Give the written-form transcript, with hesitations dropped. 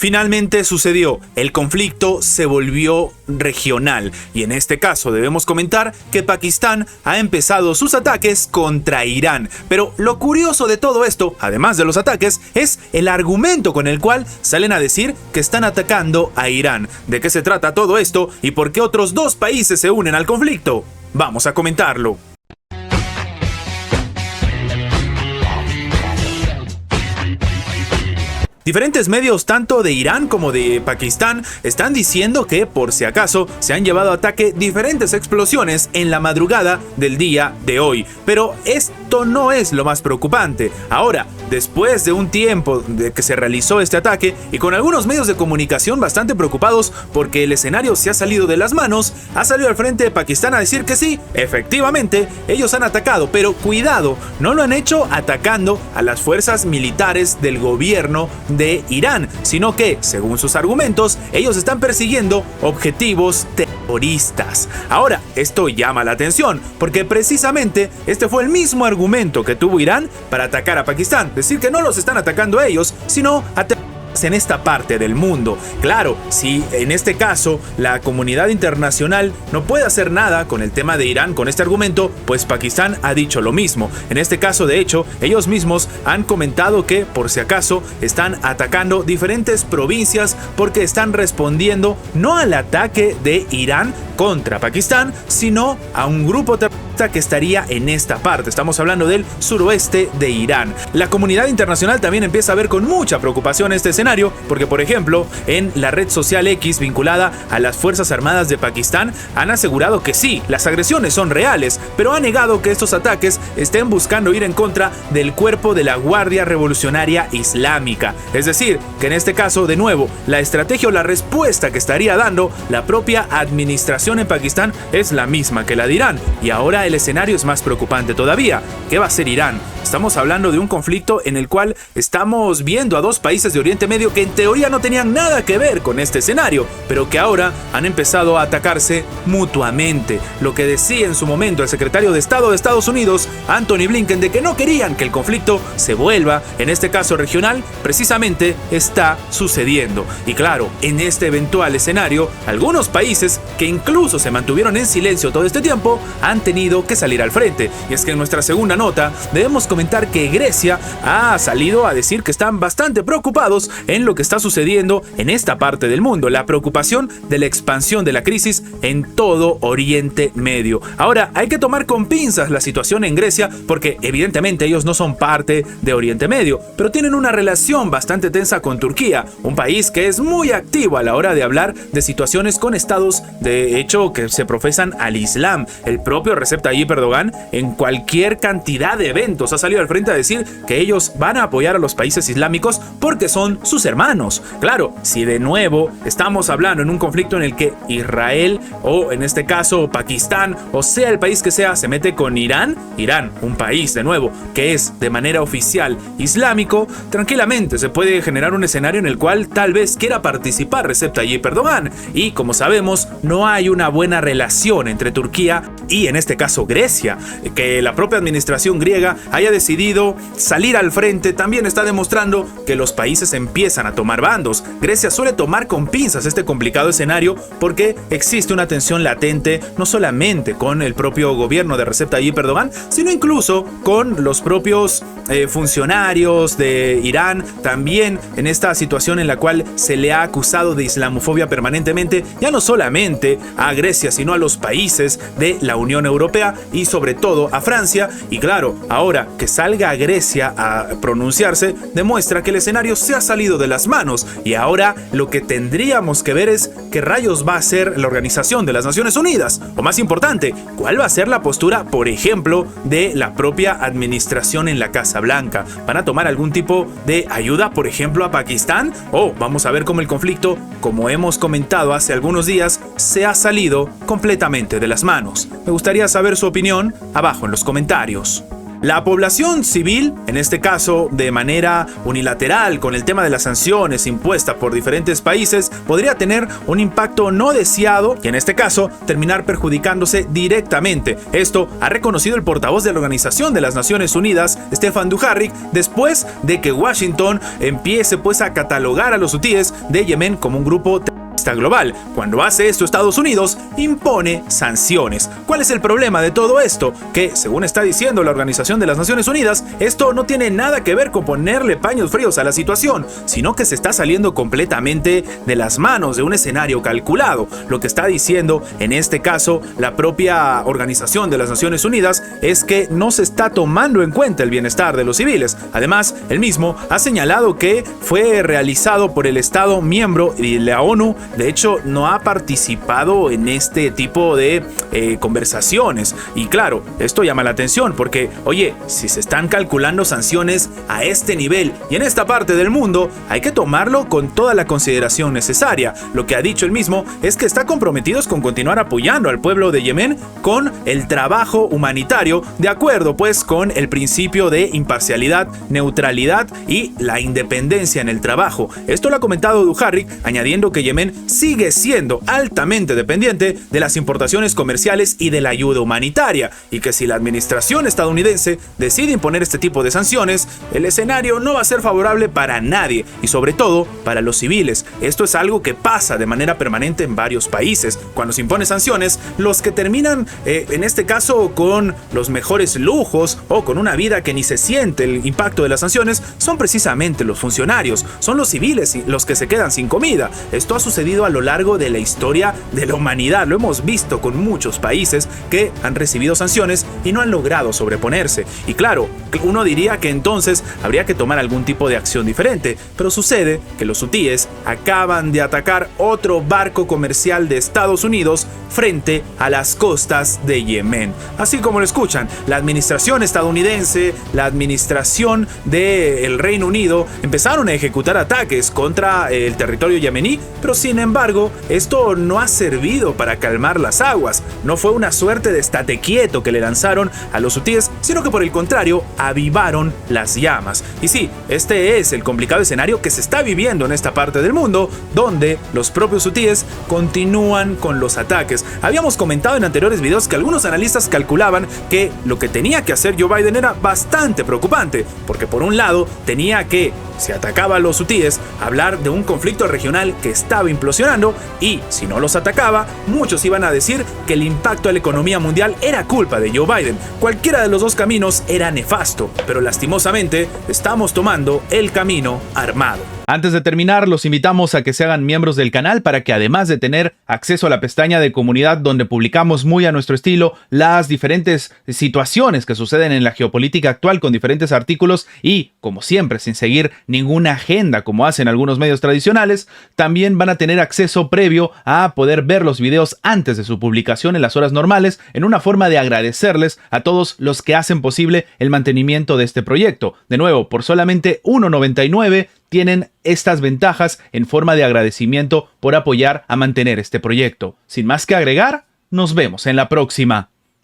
Finalmente sucedió, el conflicto se volvió regional y en este caso debemos comentar que Pakistán ha empezado sus ataques contra Irán. Pero lo curioso de todo esto, además de los ataques, es el argumento con el cual salen a decir que están atacando a Irán. ¿De qué se trata todo esto y por qué otros dos países se unen al conflicto? Vamos a comentarlo. Diferentes medios tanto de Irán como de Pakistán están diciendo que por si acaso se han llevado a ataque diferentes explosiones en la madrugada del día de hoy. Pero esto no es lo más preocupante. Ahora, después de un tiempo de que se realizó este ataque y con algunos medios de comunicación bastante preocupados porque el escenario se ha salido de las manos, ha salido al frente de Pakistán a decir que sí, efectivamente, ellos han atacado, pero cuidado, no lo han hecho atacando a las fuerzas militares del gobierno de Irán, sino que, según sus argumentos, ellos están persiguiendo objetivos terroristas. Ahora, esto llama la atención, porque precisamente este fue el mismo argumento que tuvo Irán para atacar a Pakistán, decir que no los están atacando a ellos, sino a en esta parte del mundo. Claro, si en este caso la comunidad internacional no puede hacer nada con el tema de Irán con este argumento, pues Pakistán ha dicho lo mismo. En este caso, de hecho, ellos mismos han comentado que por si acaso están atacando diferentes provincias porque están respondiendo no al ataque de Irán contra Pakistán, sino a un grupo terrorista que estaría en esta parte. Estamos hablando del suroeste de Irán. La comunidad internacional también empieza a ver con mucha preocupación este escenario porque, por ejemplo, en la red social X vinculada a las Fuerzas Armadas de Pakistán han asegurado que sí, las agresiones son reales, pero han negado que estos ataques estén buscando ir en contra del cuerpo de la Guardia Revolucionaria Islámica. Es decir, que en este caso, de nuevo, la estrategia o la respuesta que estaría dando la propia administración en Pakistán es la misma que la de Irán. Y ahora el escenario es más preocupante todavía. ¿Qué va a hacer Irán? Estamos hablando de un conflicto en el cual estamos viendo a dos países de Oriente Medio que en teoría no tenían nada que ver con este escenario, pero que ahora han empezado a atacarse mutuamente. Lo que decía en su momento el secretario de Estado de Estados Unidos, Antony Blinken, de que no querían que el conflicto se vuelva, en este caso regional, precisamente está sucediendo. Y claro, en este eventual escenario, algunos países que incluso se mantuvieron en silencio todo este tiempo han tenido que salir al frente. Y es que en nuestra segunda nota debemos comentar que Grecia ha salido a decir que están bastante preocupados en lo que está sucediendo en esta parte del mundo, la preocupación de la expansión de la crisis en todo Oriente Medio. Ahora, hay que tomar con pinzas la situación en Grecia porque evidentemente ellos no son parte de Oriente Medio, pero tienen una relación bastante tensa con Turquía, un país que es muy activo a la hora de hablar de situaciones con estados de hecho que se profesan al Islam. El propio Recep Tayyip Erdogan en cualquier cantidad de eventos ha salido al frente a decir que ellos van a apoyar a los países islámicos porque son sus hermanos. Claro, si de nuevo estamos hablando en un conflicto en el que Israel o en este caso Pakistán o sea el país que sea se mete con Irán, un país de nuevo que es de manera oficial islámico, tranquilamente se puede generar un escenario en el cual tal vez quiera participar Recep Tayyip Erdogan y como sabemos no hay una buena relación entre Turquía y en este caso Grecia. Que la propia administración griega haya decidido salir al frente también está demostrando que los países empiezan a tomar bandos. Grecia suele tomar con pinzas este complicado escenario porque existe una tensión latente no solamente con el propio gobierno de Recep Tayyip Erdogan, sino incluso con los propios funcionarios de Irán, también en esta situación en la cual se le ha acusado de islamofobia permanentemente, ya no solamente a Grecia, sino a los países de la Unión Europea y sobre todo a Francia. Y claro, ahora que salga Grecia a pronunciarse, demuestra que el escenario se ha salido de las manos y ahora lo que tendríamos que ver es qué rayos va a hacer la Organización de las Naciones Unidas, o más importante, cuál va a ser la postura, por ejemplo, de la propia administración en la Casa Blanca. ¿Van a tomar algún tipo de ayuda, por ejemplo, a Pakistán? O vamos a ver cómo el conflicto, como hemos comentado hace algunos días, se ha salido completamente de las manos. Me gustaría saber su opinión abajo en los comentarios. La población civil, en este caso de manera unilateral con el tema de las sanciones impuestas por diferentes países, podría tener un impacto no deseado y en este caso terminar perjudicándose directamente. Esto ha reconocido el portavoz de la Organización de las Naciones Unidas, Stefan Dujarric, después de que Washington empiece pues a catalogar a los hutíes de Yemen como un grupo global. Cuando hace esto Estados Unidos, impone sanciones. ¿Cuál es el problema de todo esto? Que, según está diciendo la Organización de las Naciones Unidas, esto no tiene nada que ver con ponerle paños fríos a la situación, sino que se está saliendo completamente de las manos de un escenario calculado. Lo que está diciendo, en este caso, la propia Organización de las Naciones Unidas, es que no se está tomando en cuenta el bienestar de los civiles. Además, él mismo ha señalado que fue realizado por el Estado miembro de la ONU. De hecho, no ha participado en este tipo de conversaciones. Y claro, esto llama la atención porque, oye, si se están calculando sanciones a este nivel y en esta parte del mundo, hay que tomarlo con toda la consideración necesaria. Lo que ha dicho él mismo es que está comprometido con continuar apoyando al pueblo de Yemen con el trabajo humanitario, de acuerdo pues con el principio de imparcialidad, neutralidad y la independencia en el trabajo. Esto lo ha comentado Dujarric, añadiendo que Yemen sigue siendo altamente dependiente de las importaciones comerciales y de la ayuda humanitaria, y que si la administración estadounidense decide imponer este tipo de sanciones, el escenario no va a ser favorable para nadie, y sobre todo para los civiles. Esto es algo que pasa de manera permanente en varios países. Cuando se imponen sanciones, los que terminan, en este caso, con los mejores lujos o con una vida que ni se siente el impacto de las sanciones, son precisamente los funcionarios, son los civiles los que se quedan sin comida. Esto ha sucedido a lo largo de la historia de la humanidad. Lo hemos visto con muchos países que han recibido sanciones y no han logrado sobreponerse. Y claro, uno diría que entonces habría que tomar algún tipo de acción diferente, pero sucede que los hutíes acaban de atacar otro barco comercial de Estados Unidos frente a las costas de Yemen. Así como lo escuchan, la administración estadounidense, la administración del Reino Unido empezaron a ejecutar ataques contra el territorio yemení, pero sin embargo, esto no ha servido para calmar las aguas. No fue una suerte de estate quieto que le lanzaron a los hutíes, sino que por el contrario, avivaron las llamas. Y sí, este es el complicado escenario que se está viviendo en esta parte del mundo, donde los propios hutíes continúan con los ataques. Habíamos comentado en anteriores videos que algunos analistas calculaban que lo que tenía que hacer Joe Biden era bastante preocupante, porque por un lado tenía que, si atacaba a los hutíes, hablar de un conflicto regional que estaba implosionando, y si no los atacaba, muchos iban a decir que el impacto a la economía mundial era culpa de Joe Biden. Cualquiera de los dos caminos era nefasto, pero lastimosamente estamos tomando el camino armado. Antes de terminar, los invitamos a que se hagan miembros del canal para que, además de tener acceso a la pestaña de comunidad donde publicamos muy a nuestro estilo las diferentes situaciones que suceden en la geopolítica actual con diferentes artículos y, como siempre, sin seguir ninguna agenda como hacen algunos medios tradicionales, también van a tener acceso previo a poder ver los videos antes de su publicación en las horas normales, en una forma de agradecerles a todos los que hacen posible el mantenimiento de este proyecto. De nuevo, por solamente $1.99 tienen estas ventajas en forma de agradecimiento por apoyar a mantener este proyecto. Sin más que agregar, nos vemos en la próxima.